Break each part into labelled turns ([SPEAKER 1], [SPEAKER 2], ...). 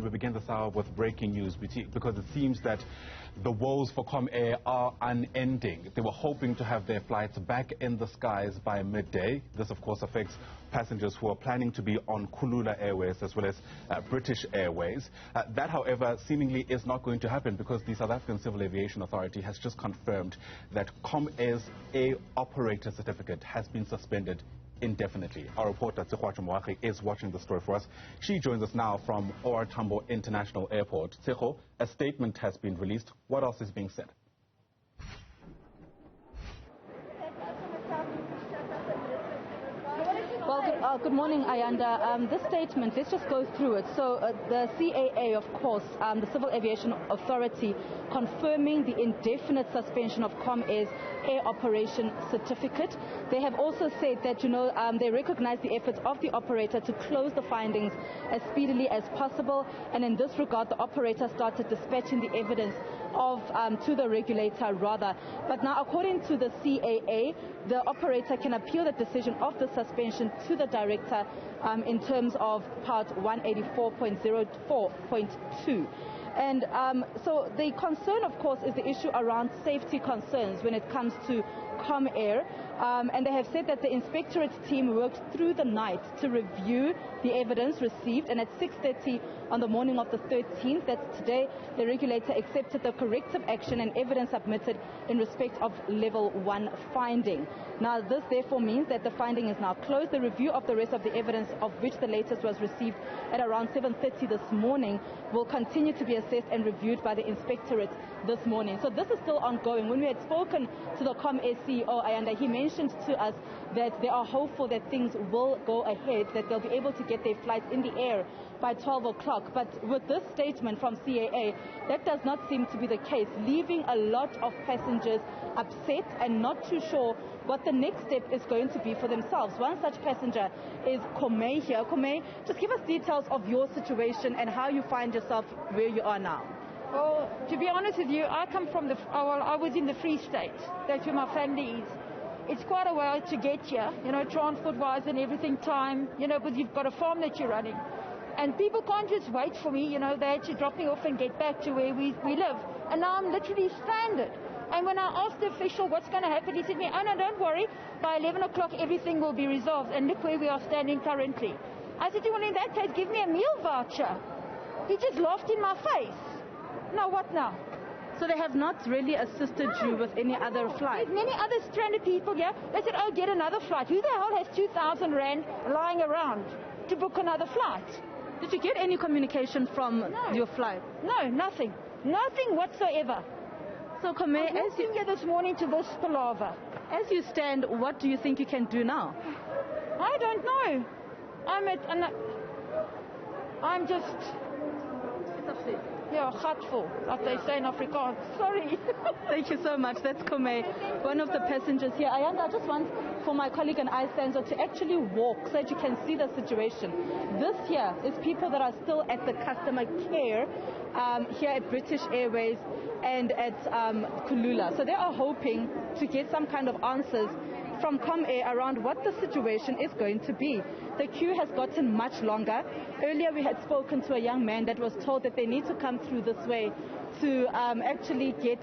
[SPEAKER 1] we begin this hour with breaking news because it seems that the woes for Comair are unending. They were hoping to have their flights back in the skies by midday. This, of course, affects passengers who are planning to be on Kulula Airways as well as British Airways. That, however, seemingly is not going to happen because the South African Civil Aviation Authority has just confirmed that Comair's air operator certificate has been suspended indefinitely. Our reporter Tshego Moagi is watching the story for us. She joins us now from OR Tambo International Airport. Tshego, a statement has been released. What else is being said?
[SPEAKER 2] Well, good morning, Ayanda. This statement, let's just go through it. So the CAA, of course, the Civil Aviation Authority, confirming the indefinite suspension of Comair's air operation certificate. They have also said that, they recognize the efforts of the operator to close the findings as speedily as possible. And in this regard, the operator started dispatching the evidence to the regulator rather. But now, according to the CAA, the operator can appeal the decision of the suspension to the director in terms of part 184.04.2. And so the concern, of course, is the issue around safety concerns when it comes to Comair. And they have said that the inspectorate team worked through the night to review the evidence received. And at 6:30 on the morning of the 13th, that's today, the regulator accepted the corrective action and evidence submitted in respect of level 1 finding. Now, this therefore means that the finding is now closed. The review of the rest of the evidence, of which the latest was received at around 7:30 this morning, will continue to be assessed and reviewed by the inspectorate this morning. So this is still ongoing. When we had spoken to the Comair CEO, Ayanda, he mentioned to us that they are hopeful that things will go ahead, that they'll be able to get their flights in the air by 12 o'clock. But with this statement from CAA, that does not seem to be the case, leaving a lot of passengers upset and not too sure what the next step is going to be for themselves. One such passenger is Comair here. Comair, just give us details of your situation and how you find yourself where you are now.
[SPEAKER 3] Well, to be honest with you, I come from I was in the Free State. That's where my family is. It's quite a while to get here, transport-wise and everything, time, because you've got a farm that you're running. And people can't just wait for me, they had to drop me off and get back to where we live. And now I'm literally stranded. And when I asked the official what's going to happen, he said to me, oh no, don't worry, by 11 o'clock everything will be resolved. And look where we are standing currently. I said to him, well, in that case, give me a meal voucher. He just laughed in my face. Now what now?
[SPEAKER 2] So they have not really assisted you with any other flight?
[SPEAKER 3] There's many other stranded people here. They said, oh, get another flight. Who the hell has 2,000 rand lying around to book another flight?
[SPEAKER 2] Did you get any communication from your flight?
[SPEAKER 3] No, nothing. Nothing whatsoever.
[SPEAKER 2] So, Comair,
[SPEAKER 3] as you here this morning to this palaver.
[SPEAKER 2] As you stand, what do you think you can do now?
[SPEAKER 3] I don't know. I'm just...
[SPEAKER 2] It's upset.
[SPEAKER 3] Yeah, gatvol, like they say in Afrikaans. Sorry.
[SPEAKER 2] Thank you so much. That's Comair, one of the passengers here. Ayanda, I just want for my colleague and I, Sanzo, to actually walk so that you can see the situation. This here is people that are still at the customer care here at British Airways and at Kulula. So they are hoping to get some kind of answers from Comair around what the situation is going to be. The queue has gotten much longer. Earlier we had spoken to a young man that was told that they need to come through this way to actually get,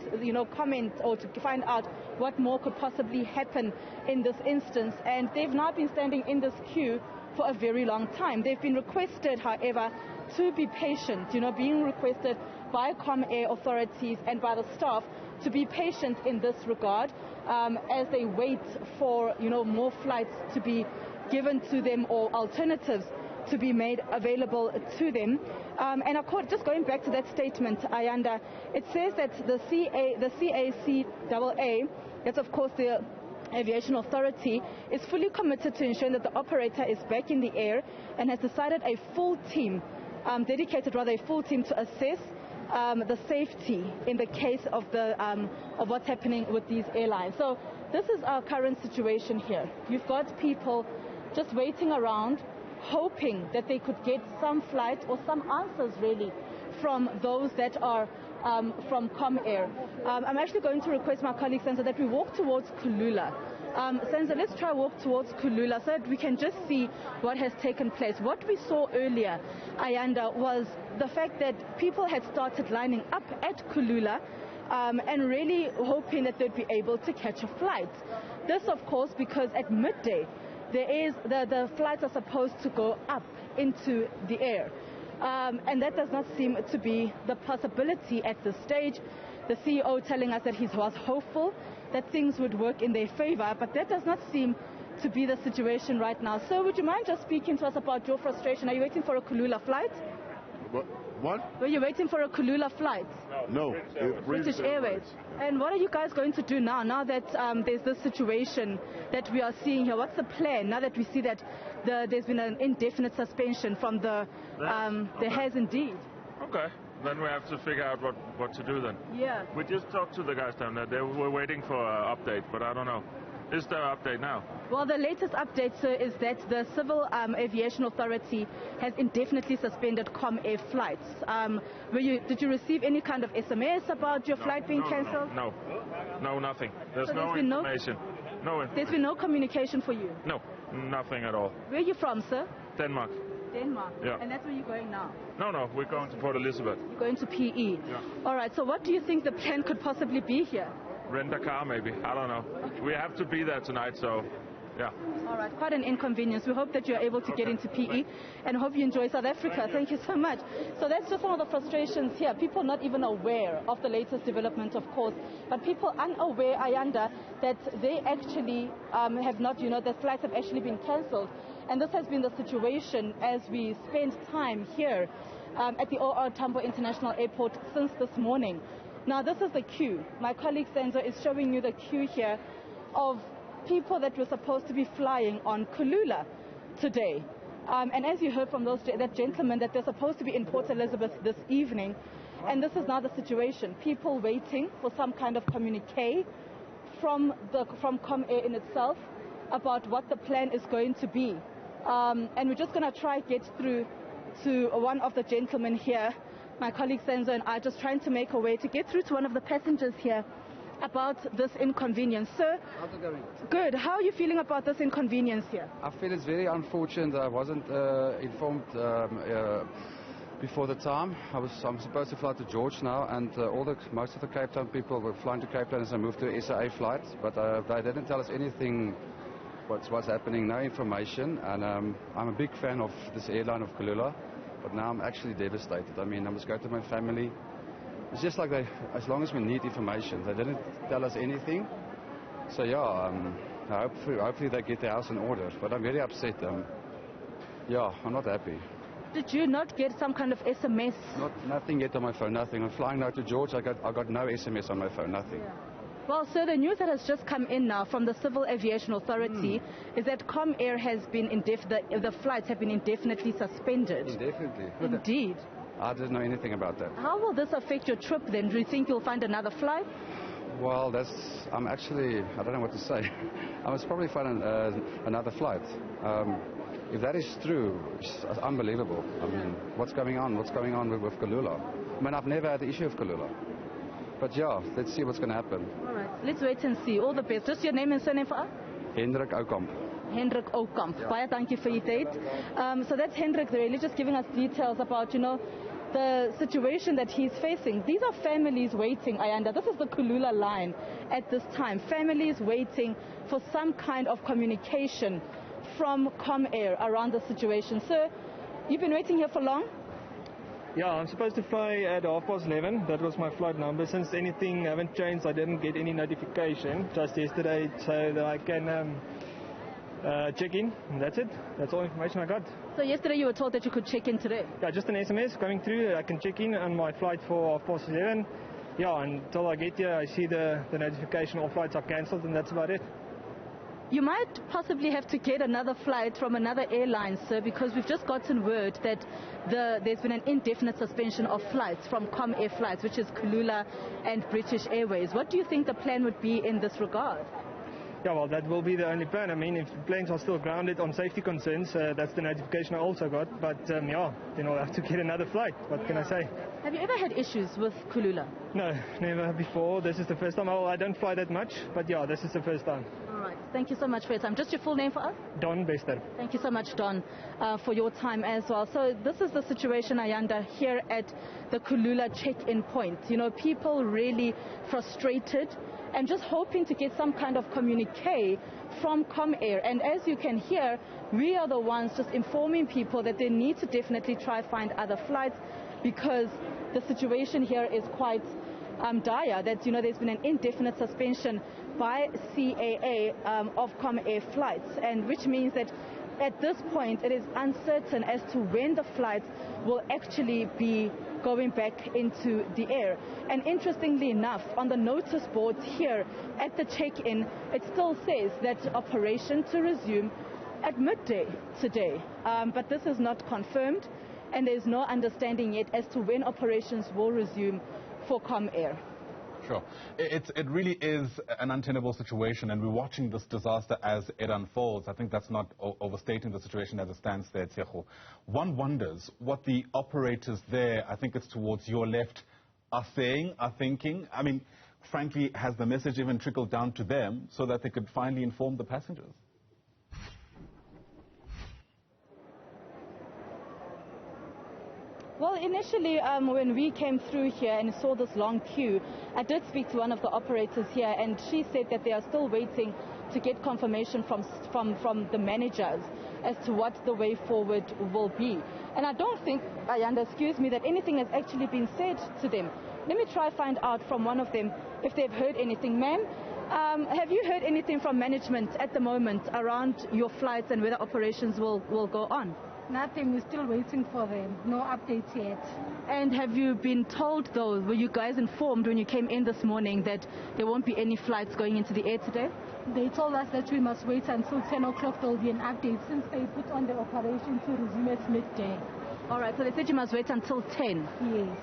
[SPEAKER 2] comment or to find out what more could possibly happen in this instance. And they've now been standing in this queue for a very long time. They've been requested, however, to be patient, being requested by Comair authorities and by the staff to be patient in this regard as they wait for, more flights to be given to them or alternatives to be made available to them. And just going back to that statement, Ayanda, it says that the CACAA, that's of course the Aviation Authority, is fully committed to ensuring that the operator is back in the air and has decided a full team, a full team to assess the safety in the case of what's happening with these airlines. So this is our current situation here. You've got people just waiting around, hoping that they could get some flight or some answers really from those that are from Comair. I'm actually going to request my colleagues so that we walk towards Kulula Senzo, let's try walk towards Kulula so that we can just see what has taken place. What we saw earlier, Ayanda, was the fact that people had started lining up at Kulula and really hoping that they'd be able to catch a flight. This, of course, because at midday, the flights are supposed to go up into the air. And that does not seem to be the possibility at this stage. The CEO telling us that he was hopeful that things would work in their favor, but that does not seem to be the situation right now. So would you mind just speaking to us about your frustration? Are you waiting for a Kulula flight?
[SPEAKER 4] What?
[SPEAKER 2] Were you waiting for a Kulula flight?
[SPEAKER 4] No.
[SPEAKER 2] British Airways. And what are you guys going to do now that there's this situation that we are seeing here? What's the plan now that we see that there's been an indefinite suspension from there has indeed?
[SPEAKER 5] Okay. Then we have to figure out what to do then.
[SPEAKER 2] Yeah.
[SPEAKER 5] We just talked to the guys down there. They were waiting for an update, but I don't know. Is there an update now?
[SPEAKER 2] Well, the latest update, sir, is that the Civil Aviation Authority has indefinitely suspended Comair flights. Did you receive any kind of SMS about your flight being cancelled?
[SPEAKER 5] No, nothing. There's
[SPEAKER 2] so
[SPEAKER 5] no information.
[SPEAKER 2] There's been no communication for you?
[SPEAKER 5] No, nothing at all.
[SPEAKER 2] Where are you from, sir?
[SPEAKER 5] Denmark.
[SPEAKER 2] Denmark?
[SPEAKER 5] Yeah.
[SPEAKER 2] And that's where you're going now?
[SPEAKER 5] No, we're going to Port Elizabeth.
[SPEAKER 2] You're going to PE?
[SPEAKER 5] Yeah.
[SPEAKER 2] All right, so what do you think the plan could possibly be here?
[SPEAKER 5] Rent a car, maybe. I don't know. Okay. We have to be there tonight, so yeah.
[SPEAKER 2] All right, quite an inconvenience. We hope that you're able to get into PE and hope you enjoy South Africa. Thank you so much. So that's just one of the frustrations here. People not even aware of the latest development, of course, but people unaware, Ayanda, that they actually have not, that flights have actually been cancelled. And this has been the situation as we spend time here at the OR Tambo International Airport since this morning. Now, this is the queue. My colleague Senzo is showing you the queue here of people that were supposed to be flying on Kulula today. And as you heard from that gentleman, that they're supposed to be in Port Elizabeth this evening. And this is now the situation. People waiting for some kind of communique from Comair in itself about what the plan is going to be. And we're just going to try get through to one of the gentlemen here. My colleague Senzo and I are just trying to make a way to get through to one of the passengers here about this inconvenience. Sir?
[SPEAKER 6] How's it going?
[SPEAKER 2] Good. How are you feeling about this inconvenience here?
[SPEAKER 6] I feel it's very unfortunate. I wasn't informed before the time. I'm supposed to fly to George now, and most of the Cape Town people were flying to Cape Town as I moved to SAA flights, but they didn't tell us anything what's happening, no information, and I'm a big fan of this airline of Kulula, but now I'm actually devastated. I mean, I must go to my family. It's just like as long as we need information, they didn't tell us anything. So yeah, hopefully they get their house in order, but I'm very upset. I'm not happy.
[SPEAKER 2] Did you not get some kind of SMS?
[SPEAKER 6] Nothing yet on my phone, nothing. I'm flying now to George, I got no SMS on my phone, nothing.
[SPEAKER 2] Yeah. Well, sir, the news that has just come in now from the Civil Aviation Authority is that Comair has been the flights have been indefinitely suspended.
[SPEAKER 6] Indefinitely?
[SPEAKER 2] Indeed.
[SPEAKER 6] I didn't know anything about that.
[SPEAKER 2] How will this affect your trip then? Do you think you'll find another flight?
[SPEAKER 6] Well, I don't know what to say. I must probably find another flight. If that is true, it's unbelievable. I mean, what's going on? What's going on with Kulula? I mean, I've never had the issue of Kulula. But yeah, let's see what's going to happen.
[SPEAKER 2] All right, let's wait and see. All the best. Just your name and surname for us?
[SPEAKER 6] Hendrik Oukamp.
[SPEAKER 2] Hendrik Oukamp. Yeah. Baie dankie for your date. So that's Hendrik really just giving us details about, the situation that he's facing. These are families waiting, Ayanda. This is the Kulula line at this time. Families waiting for some kind of communication from Comair around the situation. Sir, you've been waiting here for long?
[SPEAKER 7] Yeah, I'm supposed to fly at 11:30. That was my flight number. Since anything haven't changed, I didn't get any notification just yesterday so that I can check in. And that's it. That's all information I got.
[SPEAKER 2] So yesterday you were told that you could check in today?
[SPEAKER 7] Yeah, just an SMS coming through. I can check in on my flight for 11:30. Yeah, until I get here, I see the notification all flights are cancelled, and that's about it.
[SPEAKER 2] You might possibly have to get another flight from another airline, sir, because we've just gotten word that there's been an indefinite suspension of flights from Comair flights, which is Kulula and British Airways. What do you think the plan would be in this regard?
[SPEAKER 7] Yeah, well, that will be the only plan. I mean, if planes are still grounded on safety concerns, that's the notification I also got. But then I'll have to get another flight. What can I say?
[SPEAKER 2] Have you ever had issues with Kulula?
[SPEAKER 7] No, never before. This is the first time. I don't fly that much, but yeah, this is the first time.
[SPEAKER 2] All right. Thank you so much for your time. Just your full name for us?
[SPEAKER 7] Don Bester.
[SPEAKER 2] Thank you so much, Don, for your time as well. So this is the situation, Ayanda, here at the Kulula check-in point. You know, people really frustrated and just hoping to get some kind of communique from Comair. And as you can hear, we are the ones just informing people that they need to definitely try find other flights, because the situation here is quite dire, that, you know, there's been an indefinite suspension by CAA of Comair flights, and which means that at this point it is uncertain as to when the flights will actually be going back into the air. And interestingly enough, on the notice boards here at the check-in, it still says that operation to resume at midday today. But this is not confirmed, and there is no understanding yet as to when operations will resume for Comair.
[SPEAKER 1] Sure. It really is an untenable situation, and we're watching this disaster as it unfolds. I think that's not overstating the situation as it stands there, Tshego. One wonders what the operators there, I think it's towards your left, are saying, are thinking. I mean, frankly, has the message even trickled down to them so that they could finally inform the passengers?
[SPEAKER 2] Well, initially, when we came through here and saw this long queue, I did speak to one of the operators here, and she said that they are still waiting to get confirmation from the managers as to what the way forward will be. And I don't think, Ayanda, excuse me, that anything has actually been said to them. Let me try find out from one of them if they've heard anything. Ma'am, have you heard anything from management at the moment around your flights and whether operations will go on?
[SPEAKER 8] Nothing, we're still waiting for them. No updates yet.
[SPEAKER 2] And have you been told, though, were you guys informed when you came in this morning that there won't be any flights going into the air today?
[SPEAKER 8] They told us that we must wait until 10 o'clock. There will be an update since they put on the operation to resume at midday.
[SPEAKER 2] All right, so they said you must wait until 10?
[SPEAKER 8] Yes.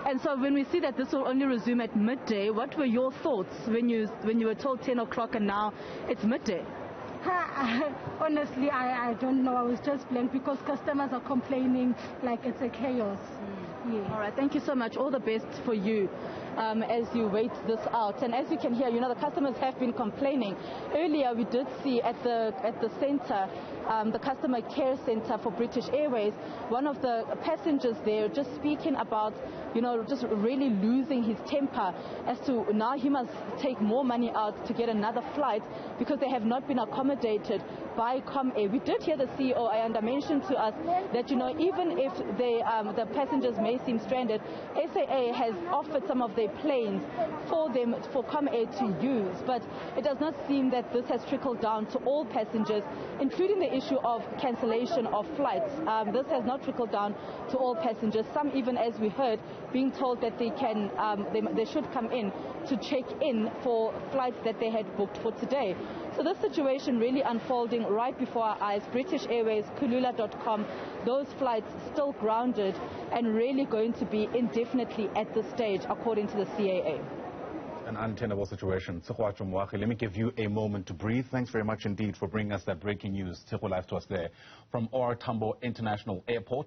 [SPEAKER 2] And so when we see that this will only resume at midday, what were your thoughts when you were told 10 o'clock and now it's midday?
[SPEAKER 8] Honestly, I don't know. I was just blank because customers are complaining like it's a chaos. Yes.
[SPEAKER 2] All right, thank you so much. All the best for you as you wait this out. And as you can hear, you know, the customers have been complaining. Earlier, we did see at the center, the customer care center for British Airways, one of the passengers there just speaking about, you know, just really losing his temper as to now he must take more money out to get another flight because they have not been accommodated by Comair. We did hear the CEO, Ayanda, mention to us that, you know, even if the passengers may seem stranded, SAA has offered some of their planes for Comair to use, but it does not seem that this has trickled down to all passengers, including the issue of cancellation of flights. This has not trickled down to all passengers. Some, even as we heard, being told that they should come in to check in for flights that they had booked for today. So this situation really unfolding right before our eyes. British Airways, Kulula.com, those flights still grounded and really going to be indefinitely at this stage, according to the CAA.
[SPEAKER 1] An untenable situation. Tshego Moagi, let me give you a moment to breathe. Thanks very much indeed for bringing us that breaking news. Tshego live to us there from OR Tambo International Airport.